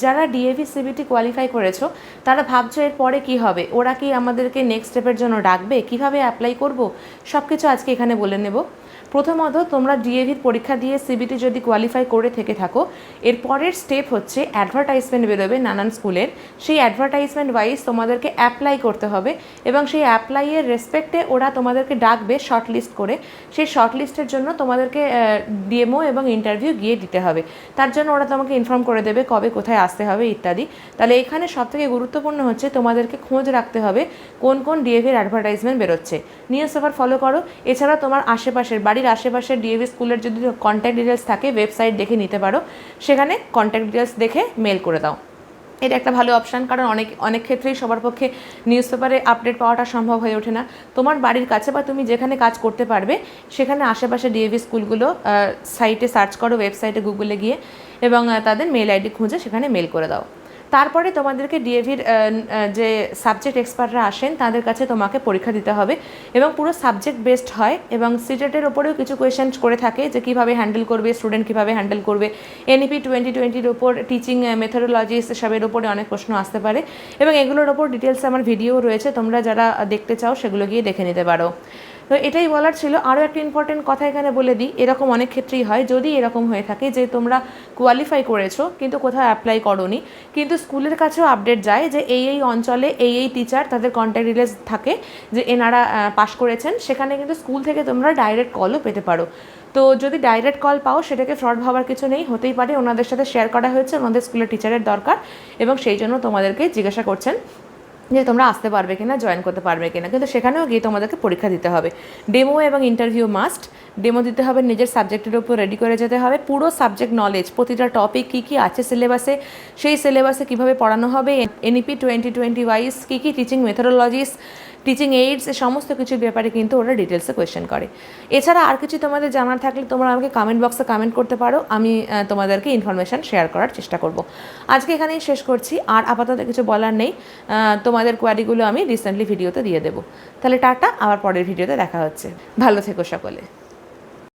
যারা DAV CBT qualify করেছো তারা ভাবছো এরপরে কি হবে, ওরা কি আমাদেরকে নেক্সট স্টেপের জন্য ডাকবে, কিভাবে অ্যাপ্লাই করব, সব কিছু আজকে এখানে বলে নেব। প্রথমত তোমরা ডিএভির পরীক্ষা দিয়ে সিবিটি যদি কোয়ালিফাই করে থেকে থাকো, এর পরের স্টেপ হচ্ছে অ্যাডভার্টাইজমেন্ট বেরোবে নানান স্কুলের। সেই অ্যাডভার্টাইজমেন্ট ওয়াইজ তোমাদেরকে অ্যাপ্লাই করতে হবে এবং সেই অ্যাপ্লাইয়ের রেসপেক্টে ওরা তোমাদেরকে ডাকবে শর্টলিস্ট করে। সেই শর্টলিস্টের জন্য তোমাদেরকে ডেমো এবং ইন্টারভিউ গিয়ে দিতে হবে। তার জন্য ওরা তোমাকে ইনফর্ম করে দেবে কবে কোথায় আসতে হবে ইত্যাদি। তাহলে এখানে সবথেকে গুরুত্বপূর্ণ হচ্ছে তোমাদেরকে খোঁজ রাখতে হবে কোন কোন ডিএভির অ্যাডভার্টাইজমেন্ট বেরোচ্ছে। নিউজ পেপার ফলো করো। এছাড়া তোমার আশেপাশের বাড়ির আশেপাশের ডিএভি স্কুলের যদি কন্ট্যাক্ট ডিটেলস থাকে ওয়েবসাইট দেখে নিতে পারো, সেখানে কন্ট্যাক্ট ডিটেলস দেখে মেল করে দাও। এটা একটা ভালো অপশান, কারণ অনেক ক্ষেত্রেই সবার পক্ষে নিউজ পেপারে আপডেট পাওয়াটা সম্ভব হয়ে ওঠে না। তোমার বাড়ির কাছে বা তুমি যেখানে কাজ করতে পারবে সেখানে আশেপাশে ডিএভি স্কুলগুলো সাইটে সার্চ করো, ওয়েবসাইটে গুগলে গিয়ে, এবং তাদের মেল আইডি খুঁজে সেখানে মেল করে দাও। তারপরে তোমাদেরকে ডিএভির যে সাবজেক্ট এক্সপার্টরা আসেন তাদের কাছে তোমাকে পরীক্ষা দিতে হবে এবং পুরো সাবজেক্ট বেসড হয় এবং সিটেটের ওপরেও কিছু কোয়েশ্চেন করে থাকে যে কীভাবে হ্যান্ডেল করবে স্টুডেন্ট, কীভাবে হ্যান্ডেল করবে। এনইপি 2020-র ওপর টিচিং মেথোডোলজিস সবের ওপরে অনেক প্রশ্ন আসতে পারে এবং এগুলোর ওপর ডিটেলসে আমার ভিডিও রয়েছে, তোমরা যারা দেখতে চাও সেগুলো গিয়ে দেখে নিতে পারো। তো এটাই বলার ছিল। আরও একটা ইম্পর্টেন্ট কথা এখানে বলে দিই, এরকম অনেক ক্ষেত্রেই হয়, যদি এরকম হয়ে থাকে যে তোমরা কোয়ালিফাই করেছো কিন্তু কোথাও অ্যাপ্লাই করোনি, কিন্তু স্কুলের কাছেও আপডেট যায় যে এই অঞ্চলে এই টিচার, তাদের কন্ট্যাক্ট ডিটেলস থাকে যে এনারা পাশ করেছেন, সেখানে কিন্তু স্কুল থেকে তোমরা ডাইরেক্ট কলও পেতে পারো। তো যদি ডাইরেক্ট কল পাও সেটাকে ফ্রড ভাবার কিছু নেই, হতেই পারে ওনাদের সাথে শেয়ার করা হয়েছে ওনাদের স্কুলের টিচারের দরকার এবং সেই জন্য তোমাদেরকে জিজ্ঞাসা করছেন যে তোমরা আসতে পারবে কিনা, জয়েন করতে পারবে কিনা, কিন্তু সেখানেও গিয়ে তোমাদেরকে পরীক্ষা দিতে হবে। ডেমো এবং ইন্টারভিউ মাস্ট। ডেমো দিতে হবে, নিজের সাবজেক্টের উপর রেডি করে যেতে হবে, পুরো সাবজেক্ট নলেজ, প্রতিটা টপিক কী কী আছে সিলেবাসে, সেই সিলেবাসে কীভাবে পড়ানো হবে, এনইপি 2020 ওয়াইজ কী কী টিচিং মেথোডোলজিস, টিচিং এইডস, সমস্ত কিছুর ব্যাপারে কিন্তু ওরা ডিটেলসে কোয়েশ্চেন করে। এছাড়া আর কিছু তোমাদের জানার থাকলে তোমরা আমাকে কমেন্ট বক্সে কমেন্ট করতে পারো, আমি তোমাদেরকে ইনফরমেশান শেয়ার করার চেষ্টা করব। আজকে এখানেই শেষ করছি, আর আপাতত কিছু বলার নেই। তোমাদের কোয়ারিগুলো আমি রিসেন্টলি ভিডিওতে দিয়ে দেবো। তাহলে টাটা, আবার পরের ভিডিওতে দেখা হচ্ছে। ভালো থেকো সকলে।